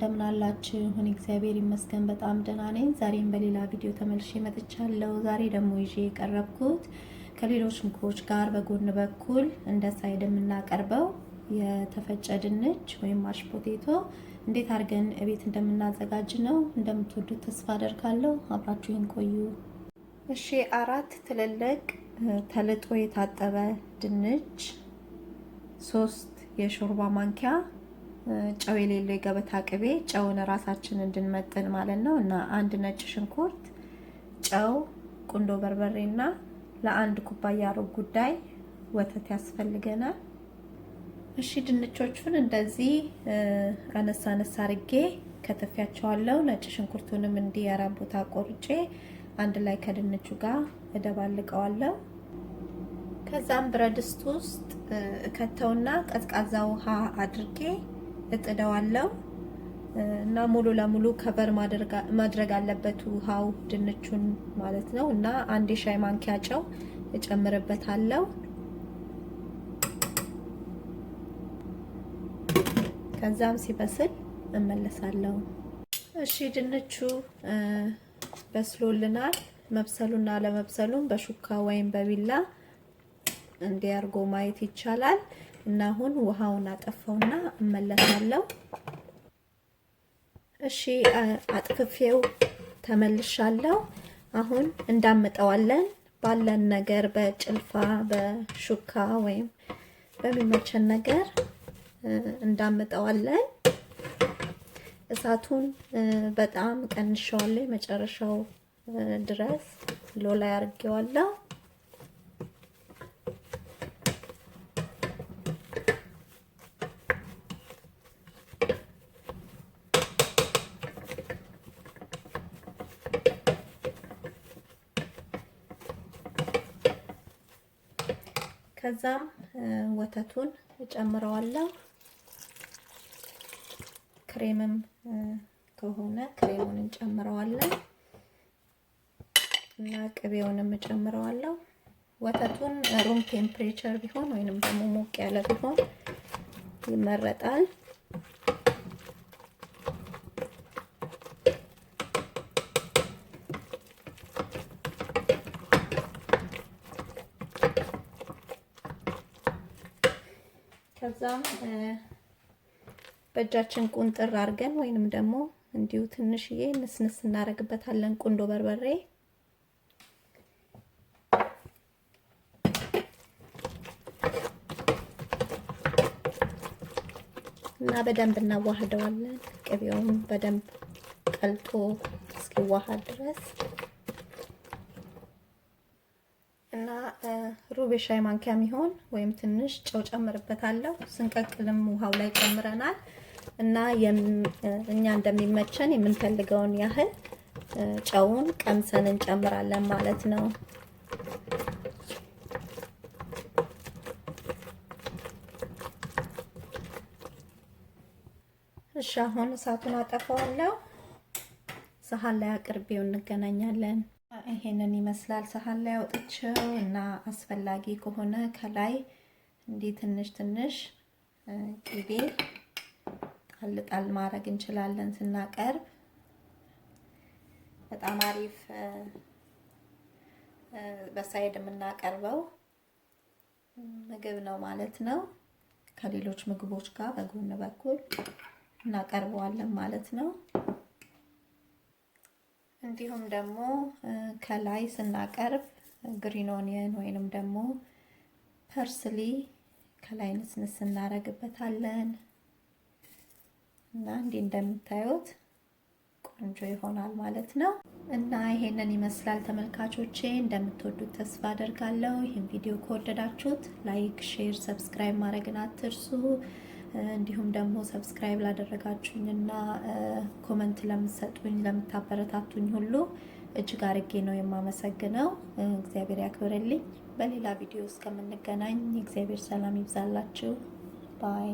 እንደምን አላችሁ? እኔ እግዚአብሔር ይመስገን በጣም ደህና ነኝ። ዛሬም በሌላ ቪዲዮ ተመልሼ መጥቻለሁ። ዛሬ ደግሞ ይዤ የቀረብኩት ከሌሎች ምግቦች ጋር በጎን በኩል እንደ ሳይድ የምናቀርበው የተፈጨ ድንች ወይም ማሽ ፖቴቶ እንዴት አድርገን እቤት እንደምናዘጋጅ ነው። እንደምትወዱት ተስፋ አደርጋለሁ። አብራችሁን ቆዩ። እሺ፣ 4 ትልልቅ ተልጦ የታጠበ ድንች፣ 3 የሾርባ ማንኪያ ጨው የሌለው የገበታ ቅቤ፣ ጨውን ራሳችን እንድንመጥን ማለት ነው እና 1 ነጭ ሽንኩርት፣ ጨው፣ ቁንዶበርበሬና ለአንድ ኩባያ ሩብ ጉዳይ ወተት ያስፈልገናል። እሺ ድንቾቹን እንደዚህ አነሳ አነሳ አርጌ ከተፊያቸዋለሁ። ነጭ ሽንኩርቱንም እንዲህ አራት ቦታ ቆርጬ አንድ ላይ ከድንቹ ጋር እደባልቀዋለሁ። ከዛም ብረት ድስት ውስጥ ከተውና ቀዝቃዛ ውሃ አድርጌ እጥደዋለሁ እና ሙሉ ለሙሉ ከበር ማድረግ አለበት ውሃው ድንቹን ማለት ነው እና 1 ሻይ ማንኪያ ጨው እጨምርበታለሁ። ከዛም ሲበስል እመለሳለሁ። እሺ ድንቹ በስሎልናል። መብሰሉና ለመብሰሉን በሹካ ወይም በቢላ እንዲያርጎ ማየት ይቻላል እና አሁን ውሃውን አጠፋውና እመለሳለሁ። እሺ አጥፍፌው ተመልሻለሁ። አሁን እንዳመጣዋለን ባለን ነገር በጭልፋ በሹካ ወይም በሚመቸን ነገር እንዳመጣዋለን። እሳቱን በጣም ቀንሼዋለሁ፣ መጨረሻው ድረስ ሎ ላይ አድርጌዋለሁ። ከዛም ወተቱን እጨምረዋለሁ። ክሬምም ከሆነ ክሬሙን እንጨምረዋለን እና ቅቤውንም እጨምረዋለሁ። ወተቱን ሩም ቴምፕሬቸር ቢሆን ወይንም ደግሞ ሞቅ ያለ ቢሆን ይመረጣል። ከዛም በእጃችን ቁንጥር አድርገን ወይንም ደግሞ እንዲሁ ትንሽዬ ንስንስ እናደርግበታለን ቁንዶበርበሬ እና በደንብ እናዋህደዋለን። ቅቤውም በደንብ ቀልጦ እስኪዋሃድ ድረስ እና ሩብ ሻይ ማንኪያ የሚሆን ወይም ትንሽ ጨው ጨምርበታለሁ። ስንቀቅልም ውሃው ላይ ጨምረናል እና እኛ እንደሚመቸን የምንፈልገውን ያህል ጨውን ቀምሰን እንጨምራለን ማለት ነው። እሺ አሁን እሳቱን አጠፋዋለሁ። ሰሃን ላይ አቅርቤው እንገናኛለን። ይሄንን ይመስላል ሰሃን ላይ አውጥቼው እና አስፈላጊ ከሆነ ከላይ እንዲህ ትንሽ ትንሽ ቅቤ ጣል ጣል ማድረግ እንችላለን ስናቀርብ። በጣም አሪፍ በሳይድ የምናቀርበው ምግብ ነው ማለት ነው። ከሌሎች ምግቦች ጋር በጎን በኩል እናቀርበዋለን ማለት ነው። እንዲሁም ደግሞ ከላይ ስናቀርብ ግሪን ኦኒየን ወይንም ደግሞ ፐርስሊ ከላይ ንስንስ እናደርግበታለን እና እንዲህ እንደምታዩት ቆንጆ ይሆናል ማለት ነው። እና ይሄንን ይመስላል ተመልካቾቼ። እንደምትወዱት ተስፋ አደርጋለሁ። ይህን ቪዲዮ ከወደዳችሁት ላይክ፣ ሼር፣ ሰብስክራይብ ማድረግን አትርሱ። እንዲሁም ደግሞ ሰብስክራይብ ላደረጋችሁኝና ኮሜንት ለምትሰጡኝ ለምታበረታቱኝ ሁሉ እጅግ አርጌ ነው የማመሰግነው። እግዚአብሔር ያክብርልኝ። በሌላ ቪዲዮ እስከምንገናኝ እግዚአብሔር ሰላም ይብዛላችሁ። ባይ